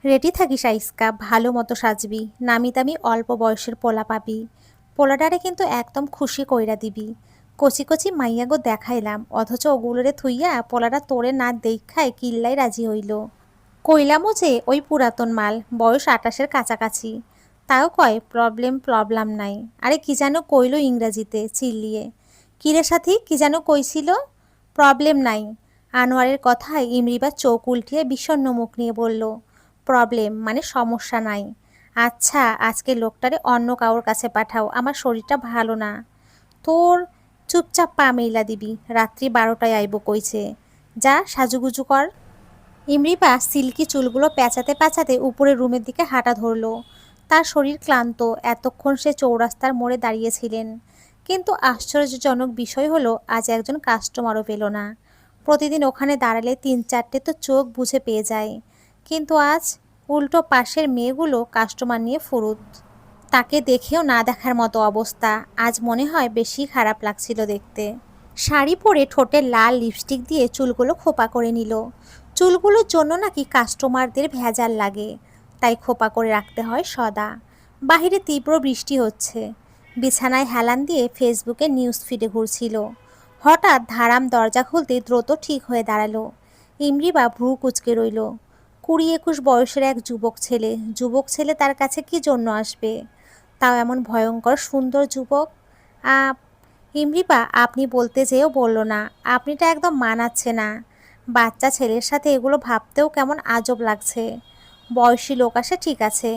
Ready থাকিস আইস্কা, ভালো মতো সাজবি, নামি দামি অল্প বয়সের পোলা পাবি। পোলাডারে কিন্তু একদম খুশি কইরা দিবি। কচি কচি মাইয়াগো দেখাইলাম, অথচ ওগুলোরে থুইয়া পোলাটা তোরে না দেখায় কিল্লাই রাজি হইল। কইলামও যে ওই পুরাতন মাল, বয়স ২৮-এর কাছাকাছি। তাও কয় প্রবলেম প্রবলেম নাই। আরে কি যেন কইল ইংরাজিতে চিল্লিয়ে। কিরে সাথী, কি যেন কইছিল? প্রবলেম নাই। আনোয়ারের কথায় ইমরিবা চোখ উল্টিয়ে বিষণ্ণ মুখ নিয়ে বলল, প্রবলেম মানে সমস্যা নাই। আচ্ছা, আজকে লোকটারে অন্য কারোর কাছে পাঠাও, আমার শরীরটা ভালো না। তোর চুপচাপ পা মেইলা দিবি, রাত্রি ১২টায় আইব কইছে। যা সাজুগুজু কর। ইমরিবা সিল্কি চুলগুলো প্যাঁচাতে প্যাঁচাতে উপরের রুমের দিকে হাঁটা ধরল। তার শরীর ক্লান্ত, এতক্ষণ সে চৌরাস্তার মোড়ে দাঁড়িয়েছিলেন। কিন্তু আশ্চর্যজনক বিষয় হলো আজ একজন কাস্টমারও পেল না। প্রতিদিন ওখানে দাঁড়ালে ৩-৪টে তো চোখ বুঝে পেয়ে যায়, কিন্তু আজ উল্টো পাশের মেয়েগুলো কাস্টমার নিয়ে ফুরুত। তাকে দেখেও না দেখার মতো অবস্থা। আজ মনে হয় বেশি খারাপ লাগছিল দেখতে। শাড়ি পরে ঠোঁটে লাল লিপস্টিক দিয়ে চুলগুলো খোপা করে নিল। চুলগুলোর জন্য নাকি কাস্টমারদের ভেজাল লাগে, তাই খোপা করে রাখতে হয় সদা। বাহিরে তীব্র বৃষ্টি হচ্ছে। বিছানায় হেলান দিয়ে ফেসবুকে নিউজ ফিডে ঘুরছিল। হঠাৎ ধারাম দরজা খুলতে দ্রুত ঠিক হয়ে দাঁড়ালো। ইমরিবা ভ্রু কুঁচকে রইল। ২০-২১ বয়সের এক যুবক ছেলে তার কাছে কি জন্য আসবে? তাও এমন ভয়ঙ্কর সুন্দর যুবক। আপ ইমরিবা আপনি বলতে যেও বলল না। আপনিটা একদম মানাচ্ছে না। বাচ্চা ছেলের সাথে এগুলো ভাবতেও কেমন আজব লাগছে। বয়সী লোক আসে ঠিক আছে,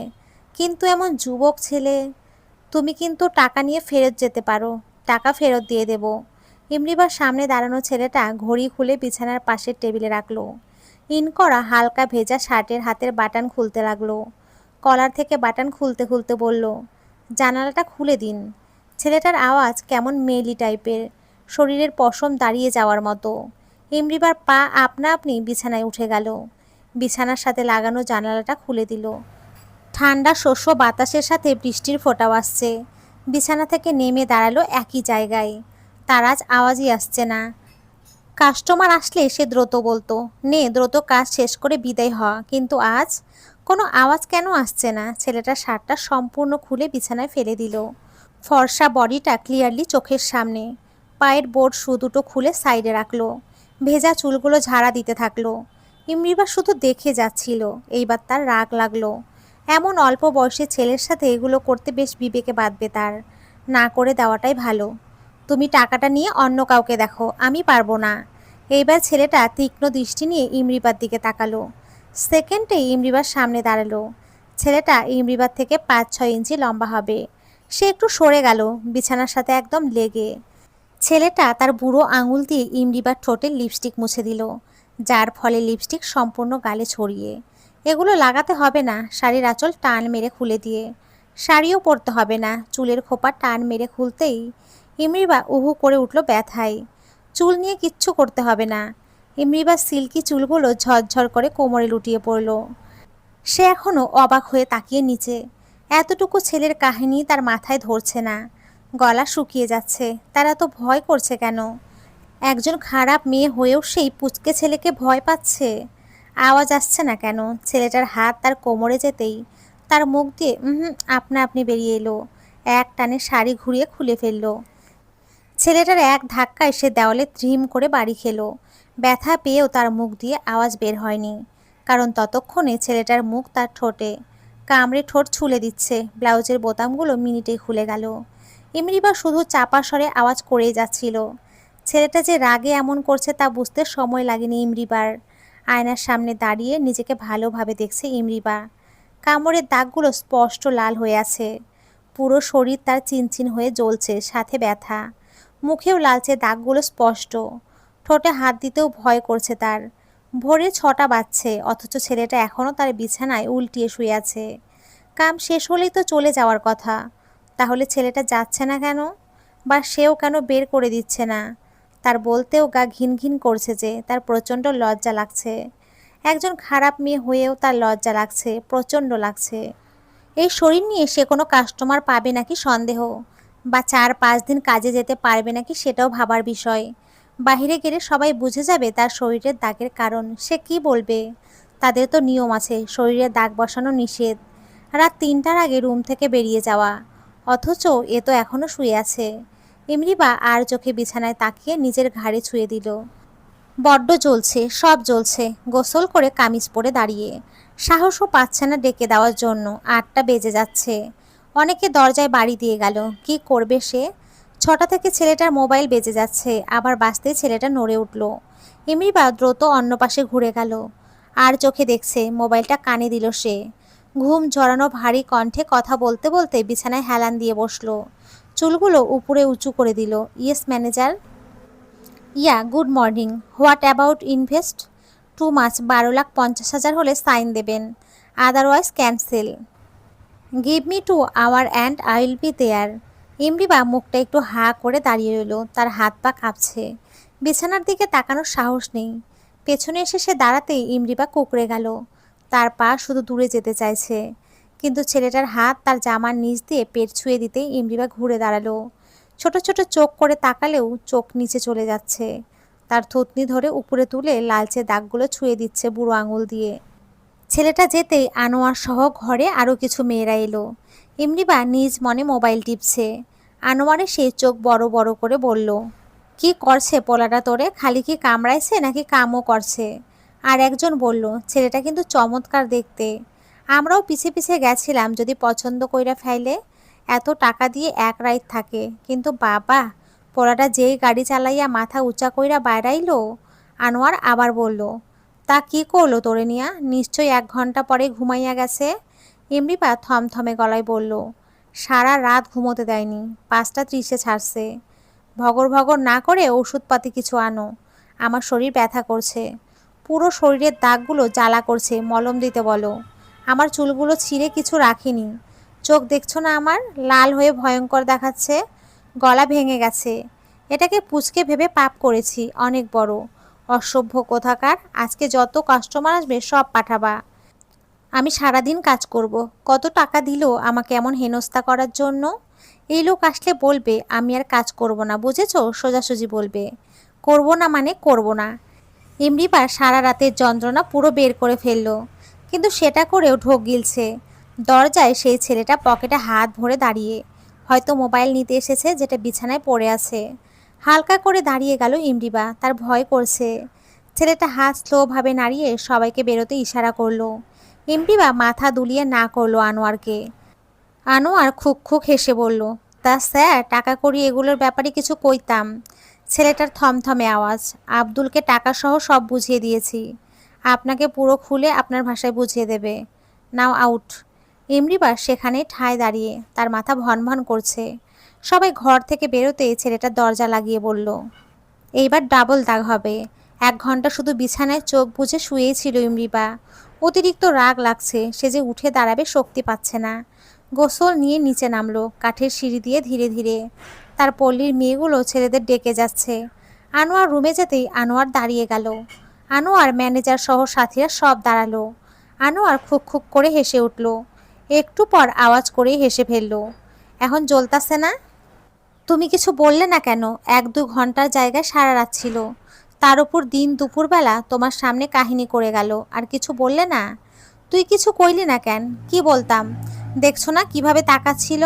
কিন্তু এমন যুবক ছেলে। তুমি কিন্তু টাকা নিয়ে ফেরত যেতে পারো, টাকা ফেরত দিয়ে দেব। ইমরিবার সামনে দাঁড়ানো ছেলেটা ঘড়ি খুলে বিছানার পাশের টেবিলে রাখলো। ইন করা হালকা ভেজা শার্টের হাতের বাটন খুলতে লাগলো। কলার থেকে বাটন খুলতে খুলতে বলল, জানালাটা খুলে দিন। ছেলেটার আওয়াজ কেমন মেয়েলি টাইপের, শরীরের পশম দাঁড়িয়ে যাওয়ার মতো। ইমরিবার পা আপনা আপনি বিছানায় উঠে গেল। বিছানার সাথে লাগানো জানালাটা খুলে দিল। ঠান্ডা শস্য বাতাসের সাথে বৃষ্টির ফোঁটাও আসছে। বিছানা থেকে নেমে দাঁড়ালো একই জায়গায়। তার আজ আওয়াজই আসছে না। কাস্টমার আসলে সে দ্রুত বলতো, নে দ্রুত কাজ শেষ করে বিদায় হ, কিন্তু আজ কোনো আওয়াজ কেন আসছে না? ছেলেটার শার্টটা সম্পূর্ণ খুলে বিছানায় ফেলে দিল। ফর্সা বডিটা ক্লিয়ারলি চোখের সামনে। পায়ের বোর্ড শু দুটো খুলে সাইডে রাখলো। ভেজা চুলগুলো ঝাড়া দিতে থাকলো। ইমরিবা শুধু দেখে যাচ্ছিল। এইবার তার রাগ লাগলো। এমন অল্প বয়সী ছেলের সাথে এগুলো করতে বেশ বিবেকে বাঁধবে তার। না করে দেওয়াটাই ভালো। তুমি টাকাটা নিয়ে অন্য কাউকে দেখো, আমি পারবো না। এইবার ছেলেটা তীক্ষ্ণ দৃষ্টি নিয়ে ইমরিবার দিকে তাকালো। সেকেন্ডে ইমরিবার সামনে দাঁড়ালো। ছেলেটা ইমরিবার থেকে ৫-৬ ইঞ্চি লম্বা হবে। সে একটু সরে গেল, বিছানার সাথে একদম লেগে। ছেলেটা তার বুড়ো আঙুল দিয়ে ইমরিবার ঠোঁটে লিপস্টিক মুছে দিল, যার ফলে লিপস্টিক সম্পূর্ণ গালে ছড়িয়ে। এগুলো লাগাতে হবে না, শাড়ির আঁচল টান মেরে খুলে দিয়ে। শাড়িও পরতে হবে না, চুলের খোপা টান মেরে খুলতেই ইমরিবা উহু করে উঠল ব্যথায়। চুল নিয়ে কিচ্ছু করতে হবে না। ইমরিবার সিল্কি চুলগুলো ঝরঝর করে কোমরে লুটিয়ে পড়ল। সে এখনও অবাক হয়ে তাকিয়ে নিচে। এতটুকু ছেলের কাহিনী তার মাথায় ধরছে না। গলা শুকিয়ে যাচ্ছে। তার এত ভয় করছে কেন? একজন খারাপ মেয়ে হয়েও সেই পুচকে ছেলেকে ভয় পাচ্ছে। আওয়াজ আসছে না কেন? ছেলেটার হাত তার কোমরে যেতেই তার মুখ দিয়ে আপনা আপনি বেরিয়ে এলো। এক টানে শাড়ি ঘুরিয়ে খুলে ফেলল। ছেলেটার এক ধাক্কায় সে দেওয়ালে ধ্রিম করে বাড়ি খেলো। ব্যথা পেয়েও তার মুখ দিয়ে আওয়াজ বের হয়নি, কারণ ততক্ষণে ছেলেটার মুখ তার ঠোঁটে। কামড়ে ঠোঁট ছুলে দিচ্ছে। ব্লাউজের বোতামগুলো মিনিটেই খুলে গেল। এমনিবা শুধু চাপা স্বরে আওয়াজ করেই যাচ্ছিল। ছেলেটা যে রাগে এমন করছে তা বুঝতে সময় লাগেনি ইমরিবার। আয়নার সামনে দাঁড়িয়ে নিজেকে ভালোভাবে দেখছে ইমরিবা। কামড়ের দাগগুলো স্পষ্ট লাল হয়ে আছে। পুরো শরীর তার চিনচিন হয়ে জ্বলছে, সাথে ব্যথা। মুখেও লালচে দাগগুলো স্পষ্ট। ঠোঁটে হাত দিতেও ভয় করছে তার। ভোরে ৬টা বাজছে, অথচ ছেলেটা এখনও তার বিছানায় উল্টিয়ে শুয়ে আছে। কাম শেষ হলেই তো চলে যাওয়ার কথা। তাহলে ছেলেটা যাচ্ছে না কেন? বা সেও কেন বের করে দিচ্ছে না? তার বলতেও গা ঘিন ঘিন করছে যে, তার প্রচণ্ড লজ্জা লাগছে। একজন খারাপ মেয়ে হয়েও তার লজ্জা লাগছে, প্রচণ্ড লাগছে। এই শরীর নিয়ে সে কোনো কাস্টমার পাবে নাকি সন্দেহ, বা ৪-৫ দিন কাজে যেতে পারবে নাকি সেটাও ভাবার বিষয়। বাহিরে গেলে সবাই বুঝে যাবে তার শরীরের দাগের কারণ। সে কি বলবে? তাদের তো নিয়ম আছে, শরীরে দাগ বসানো নিষেধ। রাত ৩টার আগে রুম থেকে বেরিয়ে যাওয়া, অথচ এ তো এখনও শুয়ে আছে। ইমরিবা আর চোখে বিছানায় তাকিয়ে নিজের ঘাড়ে ছুঁয়ে দিল। বড্ড জ্বলছে, সব জ্বলছে। গোসল করে কামিজ পরে দাঁড়িয়ে, সাহসও পাচ্ছে না ডেকে দেওয়ার জন্য। ৮টা বেজে যাচ্ছে। অনেকে দরজায় বাড়ি দিয়ে গেল, কি করবে সে? ৬টা থেকে ছেলেটার মোবাইল বেজে যাচ্ছে, আবার বাজতেই ছেলেটা নড়ে উঠল। ইমরিবা দ্রুত অন্য পাশে ঘুরে গেল, আর চোখে দেখছে, মোবাইলটা কানে দিল সে। ঘুম জড়ানো ভারী কণ্ঠে কথা বলতে বলতে বিছানায় হেলান দিয়ে বসলো, চুলগুলো উপরে উঁচু করে দিল। Yes manager. Yeah, good morning. What about invest? Too much. ১২,৫০,০০০ হলে সাইন দেবেন, otherwise cancel. Give me 2 hour and I will be there. ইমরিবা মুখটা একটু হা করে দাঁড়িয়ে রইল, তার হাত পা কাঁপছে। বিছানার দিকে তাকানোর সাহস নেই। পেছনে এসে সে দাঁড়াতেই ইমরিবা কুঁকড়ে গেল, তার পা শুধু দূরে যেতে চাইছে। কিন্তু ছেলেটার হাত তার জামার নিচ দিয়ে পেট ছুঁয়ে দিতেই ইমরিবা ঘুরে দাঁড়ালো। ছোট ছোট চোখ করে তাকালেও চোখ নিচে চলে যাচ্ছে। তার থুতনি ধরে উপরে তুলে লালচে দাগগুলো ছুঁয়ে দিচ্ছে বুড়ো আঙুল দিয়ে। ছেলেটা যেতেই আনোয়ার সহ ঘরে আরও কিছু মেয়েরা এলো। ইমরিবা নিজ মনে মোবাইল টিপছে। আনোয়ারে সেই চোখ বড় বড় করে বলল, কি করছে পোলাটা তোরে? খালি কি কামড়াইছে নাকি কামও করছে? আর একজন বলল, ছেলেটা কিন্তু চমৎকার দেখতে। আমরাও পিছে পিছে গেছিলাম, যদি পছন্দ কইরা ফেলে। এত টাকা দিয়ে এক রাইত থাকে, কিন্তু বাবা, পোলাটা যেই গাড়ি চালাইয়া মাথা উঁচা কইরা বাইরাইলো। আনোয়ার আবার বলল, তা কি করলো তোরে নিয়া? নিশ্চয়ই ১ ঘন্টা পরে ঘুমাইয়া গেছে। এমরিবা থমথমে গলায় বলল, সারা রাত ঘুমোতে দেয়নি, ৫টা ৩০-এ ছাড়ছে। ভগর ভগর না করে ওষুধপাতি কিছু আনো, আমার শরীর ব্যথা করছে। পুরো শরীরের দাগগুলো জ্বালা করছে, মলম দিতে বলো। আমার চুলগুলো ছিঁড়ে কিছু রাখিনি, চোখ দেখছো না আমার? লাল হয়ে ভয়ঙ্কর দেখাচ্ছে, গলা ভেঙে গেছে। এটাকে পুচকে ভেবে পাপ করেছি অনেক বড়। অসভ্য কোথাকার, আজকে যত কাস্টমার আসবে সব পাঠাবা। আমি সারাদিন কাজ করব, কত টাকা দিল আমাকে এমন হেনস্থা করার জন্য। এই লোক আসলে বলবে আমি আর কাজ করব না, বুঝেছো? সোজাসুজি বলবে, করব না মানে করব না। এমরিবা সারা রাতের যন্ত্রণা পুরো বের করে ফেলল, কিন্তু সেটা করেও ঢোক গিলছে। দরজায় সেই ছেলেটা পকেটে হাত ভরে দাঁড়িয়ে, হয়তো মোবাইল নিতে এসেছে যেটা বিছানায় পড়ে আছে। হালকা করে দাঁড়িয়ে গেল ইমরিবা, তার ভয় করছে। ছেলেটা হাত স্লোভাবে নাড়িয়ে সবাইকে বেরোতে ইশারা করলো। ইমরিবা মাথা দুলিয়ে না করলো আনোয়ারকে। আনোয়ার খুক খুক হেসে বলল, তা স্যার, টাকা কড়ি এগুলোর ব্যাপারে কিছু কইতাম। ছেলেটার থমথমে আওয়াজ, আব্দুলকে টাকাসহ সব বুঝিয়ে দিয়েছি, আপনাকে পুরো খুলে আপনার ভাষায় বুঝিয়ে দেবে। নাও আউট। ইমরিবা সেখানে ঠায় দাঁড়িয়ে, তার মাথা ভনভন করছে। সবাই ঘর থেকে বেরোতেই ছেলেটা দরজা লাগিয়ে বলল, এইবার ডাবল দাগ হবে। ১ ঘন্টা শুধু বিছানায় চোখ বুজে শুয়েই ছিল ইমরিবা। অতিরিক্ত রাগ লাগছে, সে যে উঠে দাঁড়াবে শক্তি পাচ্ছে না। গোসল নিয়ে নিচে নামলো, কাঠের সিঁড়ি দিয়ে ধীরে ধীরে। তার পল্লীর মেয়েগুলো ছেলেদের ডেকে যাচ্ছে। আনোয়ার রুমে যেতেই আনোয়ার দাঁড়িয়ে গেল। আনোয়ার, ম্যানেজার সহ সাথীরা সব দাঁড়ালো। আনোয়ার খুক খুক করে হেসে উঠল, একটু পর আওয়াজ করেই হেসে ফেলল, এখন জ্বলতাছে না? তুমি কিছু বললে না কেন? ১-২ ঘন্টার জায়গায় সারা রাত ছিল, তার উপর দিন দুপুরবেলা তোমার সামনে কাহিনী করে গেল, আর কিছু বললে না? তুই কিছু কইলি না কেন? কি বলতাম? দেখছো না কিভাবে তাকাচ্ছিল?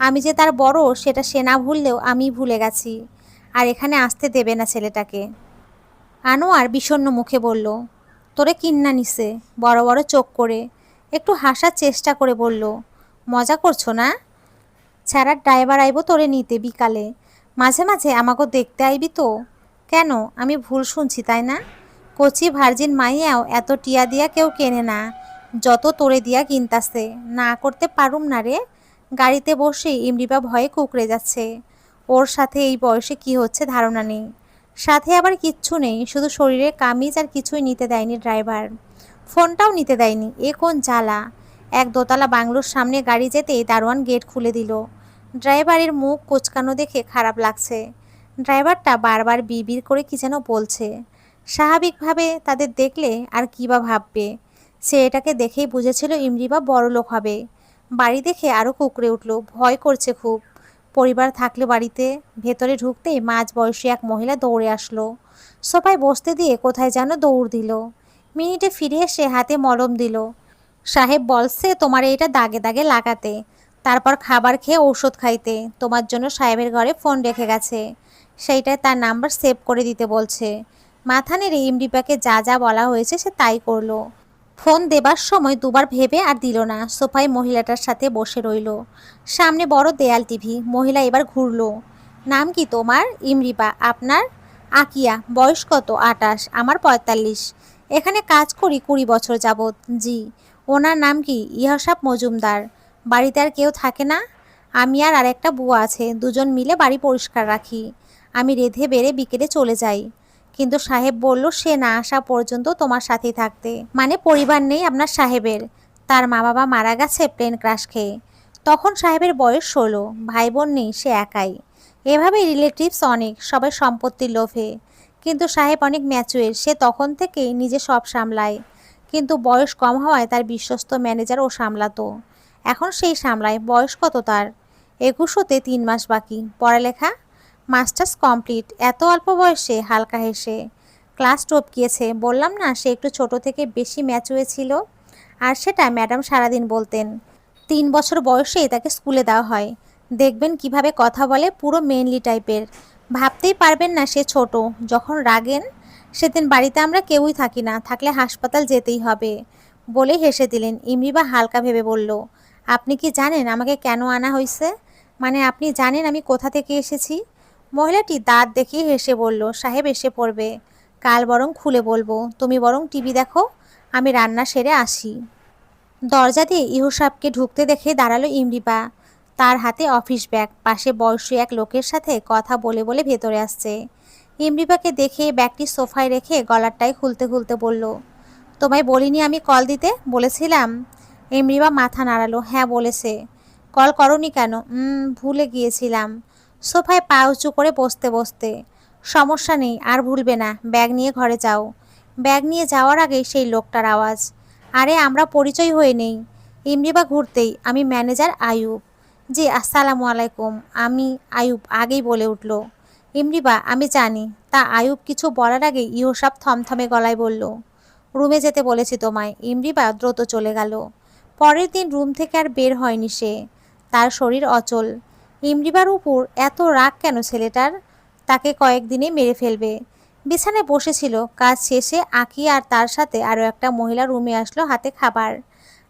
আমি যে তার বড় সেটা সে না ভুললেও আমি ভুলে গেছি। আর এখানে আসতে দেবে না ছেলেটাকে। আনোয়ার বিষণ্ণ মুখে বলল, তোরে কিন্না নিছে? বড় বড় চোখ করে একটু হাসার চেষ্টা করে বলল, মজা করছো না? ছাড়ার ড্রাইভার আইব তোরে নিতে বিকালে, মাঝে মাঝে আমাকে দেখতে আইবি তো? কেন, আমি ভুল শুনছি তাই না? কচি ভার্জিন মাইয়াও এত টিয়া দিয়া কেউ কেনে না, যত তোরে দিয়া কিনতাছে। না করতে পারুম না রে। গাড়িতে বসে ইমরিবা ভয়ে কুকড়ে যাচ্ছে। ওর সাথে এই বয়সে কি হচ্ছে ধারণা নেই। সাথে আবার কিচ্ছু নেই, শুধু শরীরে কামিজ, আর কিছুই নিতে দেয়নি ড্রাইভার। ফোনটাও নিতে দেয়নি, এ কোন জ্বালা। এক দোতলা বাংলোর সামনে গাড়ি যেতেই দারোয়ান গেট খুলে দিল। ড্রাইভারের মুখ কোঁচকানো দেখে খারাপ লাগছে। ড্রাইভারটা বারবার বিড়বিড় করে কি যেন বলছে। স্বাভাবিকভাবে তাদের দেখলে আর কী বা ভাববে। সে এটাকে দেখেই বুঝেছিল ইমরিবা বড়লোক হবে। বাড়ি দেখে আরও কুঁকড়ে উঠল, ভয় করছে খুব। পরিবার থাকলে বাড়িতে। ভেতরে ঢুকতেই মাঝ বয়সী এক মহিলা দৌড়ে আসলো, সোফায় বসতে দিয়ে কোথায় যেন দৌড় দিল। মিনিটে ফিরে এসে হাতে মলম দিল। সাহেব বলছে তোমার এটা দাগে দাগে লাগাতে, তারপর খাবার খেয়ে ঔষধ খাইতে। তোমার জন্য সাহেবের ঘরে ফোন রেখে গেছে, সেইটায় তার নাম্বার সেভ করে দিতে বলছে। মাথা নেড়ে ইমরিপাকে যা যা বলা হয়েছে সে তাই করলো। ফোন দেবার সময় দুবার ভেবে আর দিল না। সোফায় মহিলাটার সাথে বসে রইল। সামনে বড় দেয়াল টিভি। মহিলা এবার ঘুরলো। নাম কি তোমার? ইমরিপা। আপনার? আকিয়া। বয়স কত? 28। আমার 45। এখানে কাজ করি 20 বছর যাবৎ। জি। ওনার নাম কি? ইহসাব মজুমদার। বাড়িতে আর কেউ থাকে না? আমি আর আরেকটা বুয়া আছে, দুজন মিলে বাড়ি পরিষ্কার রাখি। আমি রেঁধে বেড়ে বিকেলে চলে যাই। কিন্তু সাহেব বলল সে না আসা পর্যন্ত তোমার সাথেই থাকতে। মানে পরিবার নেই আপনার সাহেবের? তার মা বাবা মারা গেছে প্লেন ক্রাশ খেয়ে। তখন সাহেবের বয়স 16। ভাই বোন নেই, সে একাই। এভাবে রিলেটিভস অনেক, সবাই সম্পত্তির লোভে। কিন্তু সাহেব অনেক ম্যাচুয়ার, সে তখন থেকেই নিজে সব সামলায়। কিন্তু বয়স কম হওয়ায় তার বিশ্বস্ত ম্যানেজার ও সামলাতো। এখন সেই সামলায়। বয়স কত তার? 21 হতে 3 মাস বাকি। পড়ালেখা? Masters complete. এত অল্প বয়সে? হালকা হেসে। ক্লাস টপকিয়েছে। বললাম না সে একটু ছোট থেকে বেশি ম্যাচুয়ার ছিল। আর সেটা ম্যাডাম সারাদিন বলতেন। 3 বছর বয়সে তাকে স্কুলে দেওয়া হয়। দেখবেন কিভাবে কথা বলে, পুরো মেনলি টাইপের। ভাবতেই পারবেন না সে ছোট। যখন রাগেন, সেদিন বাড়িতে আমরা কেউই থাকি না, থাকলে হাসপাতাল যেতেই হবে। বলে হেসে দিলেন। ইমরিবা হালকা ভেবে বলল, আপনি কি জানেন আমাকে কেন আনা হয়েছে? মানে আপনি জানেন আমি কোথা থেকে এসেছি? মহিলাটি দাঁত দেখিয়ে হেসে বলল, সাহেব এসে পড়বে। কাল বরং খুলে বলবো। তুমি বরং টিভি দেখো, আমি রান্না সেরে আসি। দরজা দিয়ে ইহসাবকে ঢুকতে দেখে দাঁড়ালো ইমরিবা। তার হাতে অফিস ব্যাগ। পাশে বয়সী এক লোকের সাথে কথা বলে বলে ভেতরে আসছে। ইমরিবাকে দেখে ব্যাগটি সোফায় রেখে গলারটাই খুলতে খুলতে বলল, তোমায় বলিনি আমি কল দিতে? বলেছিলাম? ইমরিবা মাথা নাড়ালো। হ্যাঁ বলেছে। কল করনি কেন? ভুলে গিয়েছিলাম। সোফায় পা উঁচু করে বসতে বসতে। সমস্যা নেই, আর ভুলবে না। ব্যাগ নিয়ে ঘরে যাও। ব্যাগ নিয়ে যাওয়ার আগেই সেই লোকটার আওয়াজ, আরে আমরা পরিচয় হয়ে নেই। ইমরিবা ঘুরতেই, আমি ম্যানেজার আয়ুব। জি আসসালামু আলাইকুম। আমি আয়ুব আগেই বলে উঠল। ইমরিবা, আমি জানি। তা আয়ুব কিছু বলার আগেই ইহসাব থমথমে গলায় বলল, রুমে যেতে বলেছি তোমায়। ইমরিবা দ্রুত চলে গেল। পরের দিন রুম থেকে আর বের হয়নি সে। তার শরীর অচল। ইমরিবার উপর এত রাগ কেন ছেলেটার? তাকে কয়েকদিনে মেরে ফেলবে। বিছানায় বসেছিল। কাজ শেষে আকিয়া আর তার সাথে আরও একটা মহিলা রুমে আসলো, হাতে খাবার।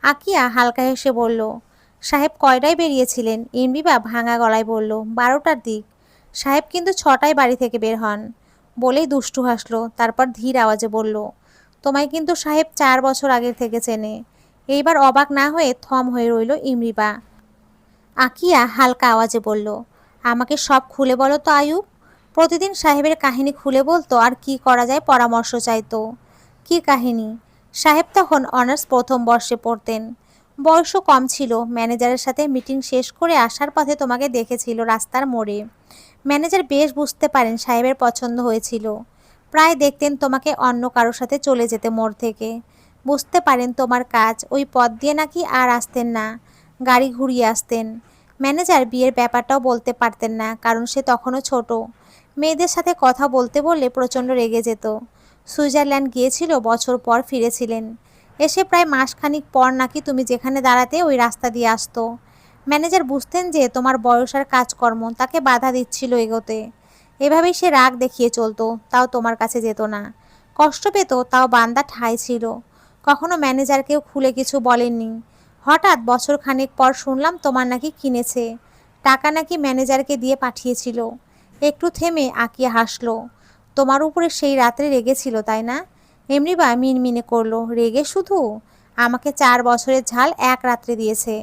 আকিয়া হালকা হেসে বলল, সাহেব কয়টায় বেরিয়েছিলেন? ইমরিবা ভাঙা গলায় বলল, 12টার দিক। সাহেব কিন্তু 6টায় বাড়ি থেকে বের হন। বলেই দুষ্টু হাসলো। তারপর ধীর আওয়াজে বলল, তোমায় কিন্তু সাহেব 4 বছর আগের থেকে চেনে। এইবার অবাক না হয়ে থম হয়ে রইল ইমরিবা। আকিয়া হালকা আওয়াজে বলল, আমাকে সব খুলে বলো তো আয়ুব। প্রতিদিন সাহেবের কাহিনী খুলে বলতো আর কি করা যায় পরামর্শ চাইতো। কি কাহিনী? সাহেব তখন অনার্স প্রথম বর্ষে পড়তেন। বয়সও কম ছিল। ম্যানেজারের সাথে মিটিং শেষ করে আসার পথে তোমাকে দেখেছিল রাস্তার মোড়ে। ম্যানেজার বেশ বুঝতে পারেন সাহেবের পছন্দ হয়েছিল। প্রায় দেখতেন তোমাকে অন্য কারোর সাথে চলে যেতে মোড় থেকে। বুঝতে পারেন তোমার কাজ, ওই পথ দিয়ে নাকি আর আসতেন না, গাড়ি ঘুরিয়ে আসতেন। ম্যানেজার বিয়ের ব্যাপারটাও বলতে পারতেন না, কারণ সে তখনও ছোট। মেয়েদের সাথে কথা বলতে বললে প্রচণ্ড রেগে যেত। সুইজারল্যান্ড গিয়েছিল, বছর পর ফিরেছিলেন। এসে প্রায় মাসখানিক পর নাকি তুমি যেখানে দাঁড়াতে ওই রাস্তা দিয়ে আসতো। ম্যানেজার বুঝতেন যে তোমার বয়স আর কাজকর্ম তাকে বাধা দিচ্ছিল এগোতে। এভাবেই সে রাগ দেখিয়ে চলতো, তাও তোমার কাছে যেত না। কষ্ট পেত, তাও বান্দা ঠাঁই ছিল। কখনো ম্যানেজারকেও খুলে কিছু বলেননি। হঠাৎ বছর খানেক পর শুনলাম তোমার নাকি কিনেছে। টাকা নাকি ম্যানেজারকে দিয়ে পাঠিয়েছিল। একটু থেমে আকিয়া হাসলো। তোমার উপরে সেই রাত্রে রেগেছিল তাই না? এমনিবা মিনমিনে করলো, রেগে শুধু? আমাকে 4 বছরের ঝাল এক রাত্রে দিয়েছে।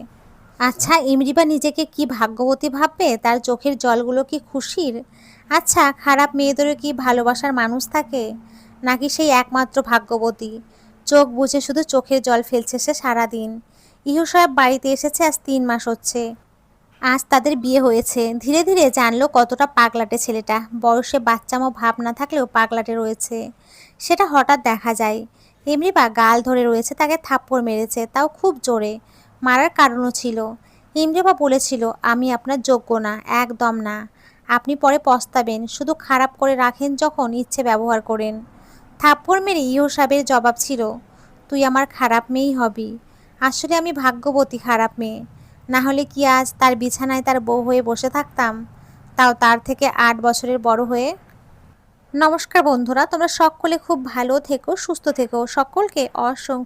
আচ্ছা ইমরিবা নিজেকে কি ভাগ্যবতী ভাববে? তার চোখের জলগুলো কি খুশির? আচ্ছা খারাপ মেয়েদেরও কি ভালোবাসার মানুষ থাকে? নাকি সেই একমাত্র ভাগ্যবতী? চোখ বুজে শুধু চোখের জল ফেলছে সে সারাদিন। ইহু সাহেব বাড়িতে এসেছে আজ 3 মাস হচ্ছে। আজ তাদের বিয়ে হয়েছে। ধীরে ধীরে জানলো কতটা পাগলাটে ছেলেটা। বয়সে বাচ্চামো ভাব না থাকলেও পাগলাটে রয়েছে, সেটা হঠাৎ দেখা যায়। এমনিবা গাল ধরে রয়েছে, তাকে থাপ্পড় মেরেছে, তাও খুব জোরে। মারার কারণও ছিল। ইমরিবা বলেছিল, আমি আপনার যোগ্য না, একদম না। আপনি পরে পস্তাবেন, শুধু খারাপ করে রাখেন যখন ইচ্ছে ব্যবহার করেন। থাপ্পড় মেরে ইহু সাহেবের জবাব ছিল, তুই আমার খারাপ মেয়েই হবি। আসলে আমি ভাগ্যবতী খারাপ মেয়ে, না হলে কি আজ তার বিছানায় তার বউ হয়ে বসে থাকতাম, তাও তার থেকে 8 বছরের বড় হয়ে। নমস্কার বন্ধুরা, তোমরা সকলে খুব ভালো থেকো, সুস্থ থেকো, সকলকে অসংখ্য